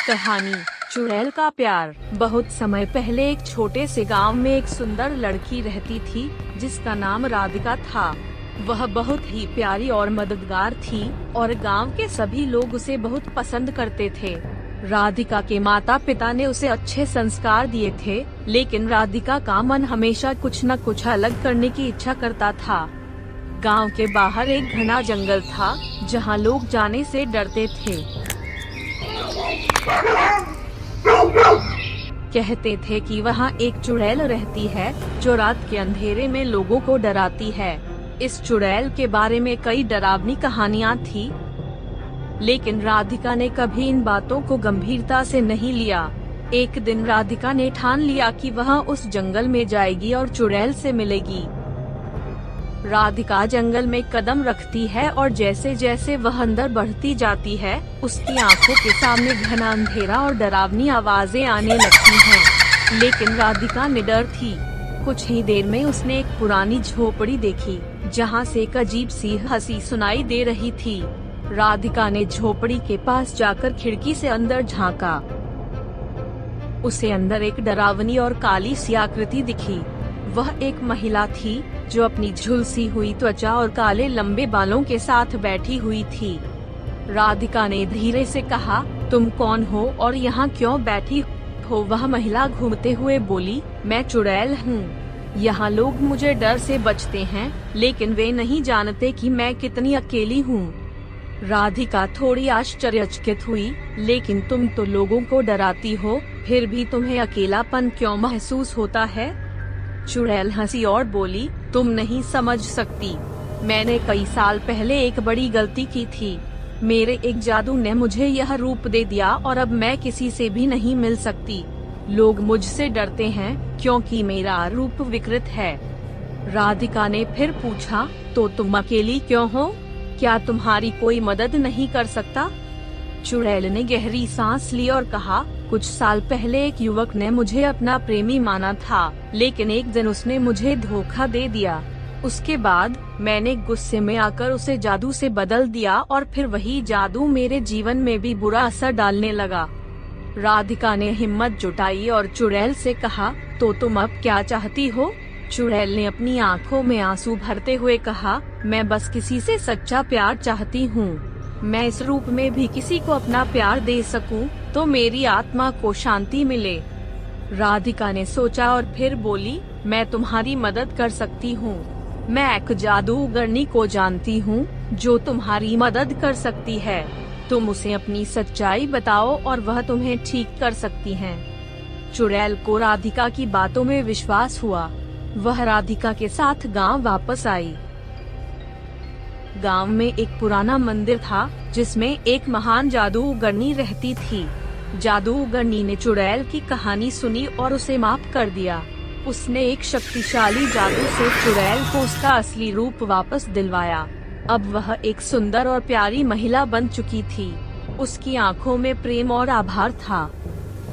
कहानी चुड़ैल का प्यार। बहुत समय पहले एक छोटे से गांव में एक सुंदर लड़की रहती थी जिसका नाम राधिका था। वह बहुत ही प्यारी और मददगार थी और गांव के सभी लोग उसे बहुत पसंद करते थे। राधिका के माता पिता ने उसे अच्छे संस्कार दिए थे, लेकिन राधिका का मन हमेशा कुछ न कुछ अलग करने की इच्छा करता था। गांव के बाहर एक घना जंगल था जहां लोग जाने से डरते थे। कहते थे कि वहां एक चुड़ैल रहती है जो रात के अंधेरे में लोगों को डराती है। इस चुड़ैल के बारे में कई डरावनी कहानियां थी, लेकिन राधिका ने कभी इन बातों को गंभीरता से नहीं लिया। एक दिन राधिका ने ठान लिया कि वह उस जंगल में जाएगी और चुड़ैल से मिलेगी। राधिका जंगल में कदम रखती है और जैसे जैसे वह अंदर बढ़ती जाती है, उसकी आंखों के सामने घना अंधेरा और डरावनी आवाजें आने लगती हैं। लेकिन राधिका निडर थी। कुछ ही देर में उसने एक पुरानी झोपड़ी देखी जहां से एक अजीब सी हंसी सुनाई दे रही थी। राधिका ने झोपड़ी के पास जाकर खिड़की से अंदर झांका। उसे अंदर एक डरावनी और काली सी आकृति दिखी। वह एक महिला थी जो अपनी झुलसी हुई त्वचा और काले लंबे बालों के साथ बैठी हुई थी। राधिका ने धीरे से कहा, तुम कौन हो और यहाँ क्यों बैठी हो? वह महिला घूमते हुए बोली, मैं चुड़ैल हूँ। यहाँ लोग मुझे डर से बचते हैं, लेकिन वे नहीं जानते कि मैं कितनी अकेली हूँ। राधिका थोड़ी आश्चर्यचकित हुई, लेकिन तुम तो लोगों को डराती हो, फिर भी तुम्हें अकेलापन क्यों महसूस होता है? चुड़ैल हंसी और बोली, तुम नहीं समझ सकती। मैंने कई साल पहले एक बड़ी गलती की थी। मेरे एक जादू ने मुझे यह रूप दे दिया और अब मैं किसी से भी नहीं मिल सकती। लोग मुझसे डरते हैं क्योंकि मेरा रूप विकृत है। राधिका ने फिर पूछा, तो तुम अकेली क्यों हो? क्या तुम्हारी कोई मदद नहीं कर सकता? चुड़ैल ने गहरी सांस ली और कहा, कुछ साल पहले एक युवक ने मुझे अपना प्रेमी माना था, लेकिन एक दिन उसने मुझे धोखा दे दिया। उसके बाद मैंने गुस्से में आकर उसे जादू से बदल दिया और फिर वही जादू मेरे जीवन में भी बुरा असर डालने लगा। राधिका ने हिम्मत जुटाई और चुड़ैल से कहा, तो तुम अब क्या चाहती हो? चुड़ैल ने अपनी आंखों में आंसू भरते हुए कहा, मैं बस किसी से सच्चा प्यार चाहती हूँ। मैं इस रूप में भी किसी को अपना प्यार दे सकूं, तो मेरी आत्मा को शांति मिले। राधिका ने सोचा और फिर बोली, मैं तुम्हारी मदद कर सकती हूँ। मैं एक जादूगरनी को जानती हूँ जो तुम्हारी मदद कर सकती है। तुम उसे अपनी सच्चाई बताओ और वह तुम्हें ठीक कर सकती है। चुड़ैल को राधिका की बातों में विश्वास हुआ। वह राधिका के साथ गांव वापस आई। गांव में एक पुराना मंदिर था जिसमें एक महान जादूगरनी रहती थी। जादूगरनी ने चुड़ैल की कहानी सुनी और उसे माफ कर दिया। उसने एक शक्तिशाली जादू से चुड़ैल को उसका असली रूप वापस दिलवाया। अब वह एक सुंदर और प्यारी महिला बन चुकी थी। उसकी आंखों में प्रेम और आभार था।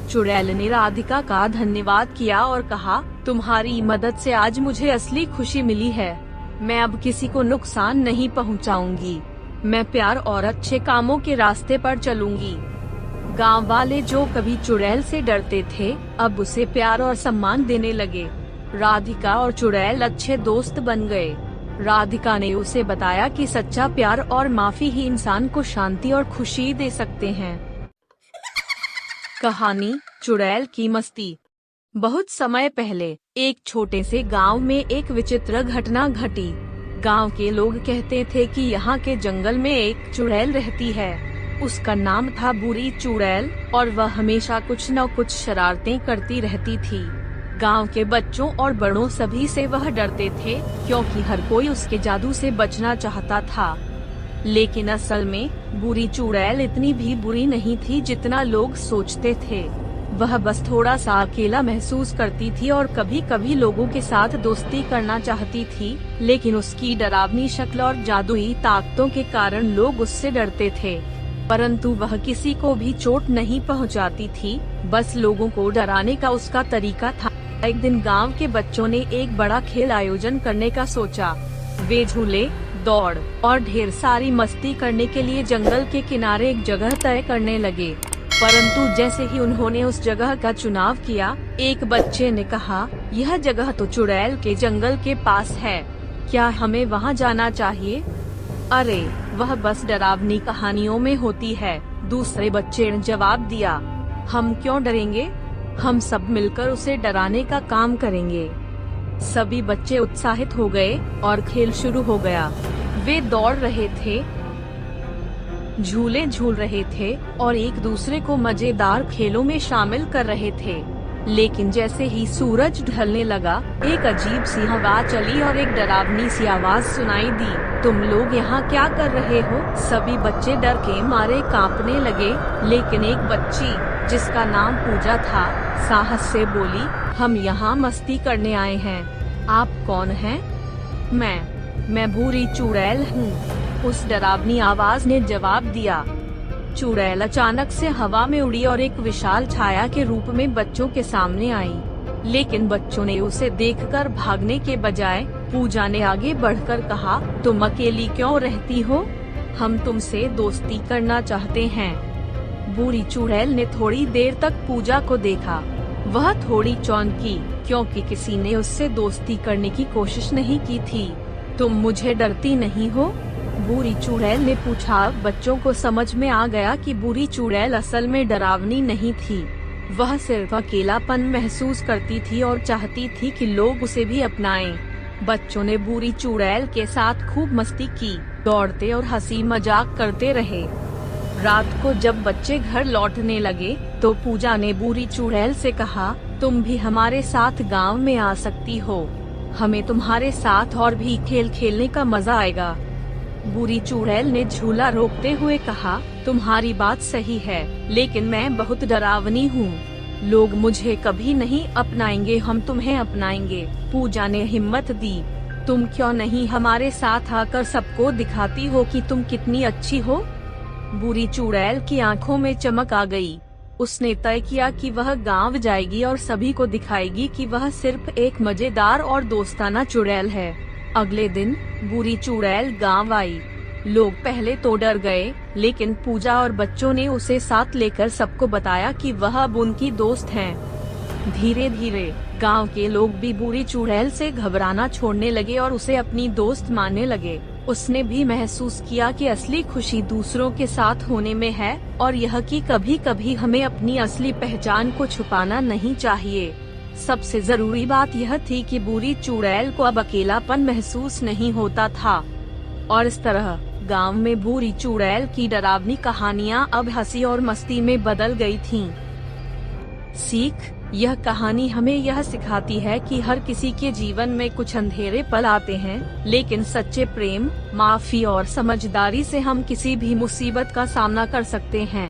चुड़ैल ने राधिका का धन्यवाद किया और कहा, तुम्हारी मदद से आज मुझे असली खुशी मिली है। मैं अब किसी को नुकसान नहीं पहुंचाऊंगी। मैं प्यार और अच्छे कामों के रास्ते पर चलूंगी। गांव वाले जो कभी चुड़ैल से डरते थे, अब उसे प्यार और सम्मान देने लगे। राधिका और चुड़ैल अच्छे दोस्त बन गए। राधिका ने उसे बताया कि सच्चा प्यार और माफी ही इंसान को शांति और खुशी दे सकते हैं। कहानी चुड़ैल की मस्ती। बहुत समय पहले एक छोटे से गांव में एक विचित्र घटना घटी। गांव के लोग कहते थे कि यहाँ के जंगल में एक चुड़ैल रहती है। उसका नाम था बुरी चुड़ैल और वह हमेशा कुछ न कुछ शरारतें करती रहती थी। गांव के बच्चों और बड़ों सभी से वह डरते थे क्योंकि हर कोई उसके जादू से बचना चाहता था। लेकिन असल में बुरी चुड़ैल इतनी भी बुरी नहीं थी जितना लोग सोचते थे। वह बस थोड़ा सा अकेला महसूस करती थी और कभी कभी लोगों के साथ दोस्ती करना चाहती थी, लेकिन उसकी डरावनी शक्ल और जादुई ताकतों के कारण लोग उससे डरते थे। परंतु वह किसी को भी चोट नहीं पहुंचाती थी, बस लोगों को डराने का उसका तरीका था। एक दिन गांव के बच्चों ने एक बड़ा खेल आयोजन करने का सोचा। वे झूले, दौड़ और ढेर सारी मस्ती करने के लिए जंगल के किनारे एक जगह तय करने लगे। परंतु जैसे ही उन्होंने उस जगह का चुनाव किया, एक बच्चे ने कहा, यह जगह तो चुड़ैल के जंगल के पास है, क्या हमें वहाँ जाना चाहिए? अरे, वह बस डरावनी कहानियों में होती है। दूसरे बच्चे ने जवाब दिया, हम क्यों डरेंगे, हम सब मिलकर उसे डराने का काम करेंगे। सभी बच्चे उत्साहित हो गए और खेल शुरू हो गया। वे दौड़ रहे थे, झूले झूल रहे थे और एक दूसरे को मजेदार खेलों में शामिल कर रहे थे। लेकिन जैसे ही सूरज ढलने लगा, एक अजीब सी हवा चली और एक डरावनी सी आवाज सुनाई दी, तुम लोग यहाँ क्या कर रहे हो? सभी बच्चे डर के मारे कांपने लगे, लेकिन एक बच्ची, जिसका नाम पूजा था, साहस से बोली, हम यहाँ मस्ती करने आए हैं। आप कौन हैं? मैं भूरी चुड़ैल हूँ, उस डरावनी आवाज ने जवाब दिया। चुड़ैल अचानक से हवा में उड़ी और एक विशाल छाया के रूप में बच्चों के सामने आई। लेकिन बच्चों ने उसे देखकर भागने के बजाय पूजा ने आगे बढ़कर कहा, तुम अकेली क्यों रहती हो? हम तुमसे दोस्ती करना चाहते हैं। बूढ़ी चुड़ैल ने थोड़ी देर तक पूजा को देखा। वह थोड़ी चौंकी, क्योंकि किसी ने उससे दोस्ती करने की कोशिश नहीं की थी। तुम मुझे डरती नहीं हो? बूढ़ी चुड़ैल ने पूछा। बच्चों को समझ में आ गया कि बूढ़ी चुड़ैल असल में डरावनी नहीं थी, वह सिर्फ अकेलापन महसूस करती थी और चाहती थी कि लोग उसे भी अपनाएं। बच्चों ने बूढ़ी चुड़ैल के साथ खूब मस्ती की, दौड़ते और हंसी मजाक करते रहे। रात को जब बच्चे घर लौटने लगे, तो पूजा ने बूढ़ी चुड़ैल से कहा, तुम भी हमारे साथ गांव में आ सकती हो, हमें तुम्हारे साथ और भी खेल खेलने का मजा आएगा। बूढ़ी चुड़ैल ने झूला रोकते हुए कहा, तुम्हारी बात सही है, लेकिन मैं बहुत डरावनी हूँ, लोग मुझे कभी नहीं अपनाएंगे, हम तुम्हें अपनाएंगे। पूजा ने हिम्मत दी, तुम क्यों नहीं हमारे साथ आकर सबको दिखाती हो कि तुम कितनी अच्छी हो? बूढ़ी चुड़ैल की आंखों में चमक आ गई। उसने तय किया कि वह गांव जाएगी और सभी को दिखाएगी कि वह सिर्फ एक मजेदार और दोस्ताना चुड़ैल है। अगले दिन बूढ़ी चुड़ैल गांव आई। लोग पहले तो डर गए, लेकिन पूजा और बच्चों ने उसे साथ लेकर सबको बताया कि वह अब उनकी दोस्त हैं। धीरे धीरे गांव के लोग भी बूढ़ी चुड़ैल से घबराना छोड़ने लगे और उसे अपनी दोस्त मानने लगे। उसने भी महसूस किया कि असली खुशी दूसरों के साथ होने में है और यह कि कभी कभी हमें अपनी असली पहचान को छुपाना नहीं चाहिए। सबसे जरूरी बात यह थी कि बूढ़ी चुड़ैल को अब अकेलापन महसूस नहीं होता था। और इस तरह गांव में बूढ़ी चुड़ैल की डरावनी कहानियां अब हंसी और मस्ती में बदल गई थीं। सीख, यह कहानी हमें यह सिखाती है कि हर किसी के जीवन में कुछ अंधेरे पल आते हैं, लेकिन सच्चे प्रेम, माफी और समझदारी से हम किसी भी मुसीबत का सामना कर सकते हैं।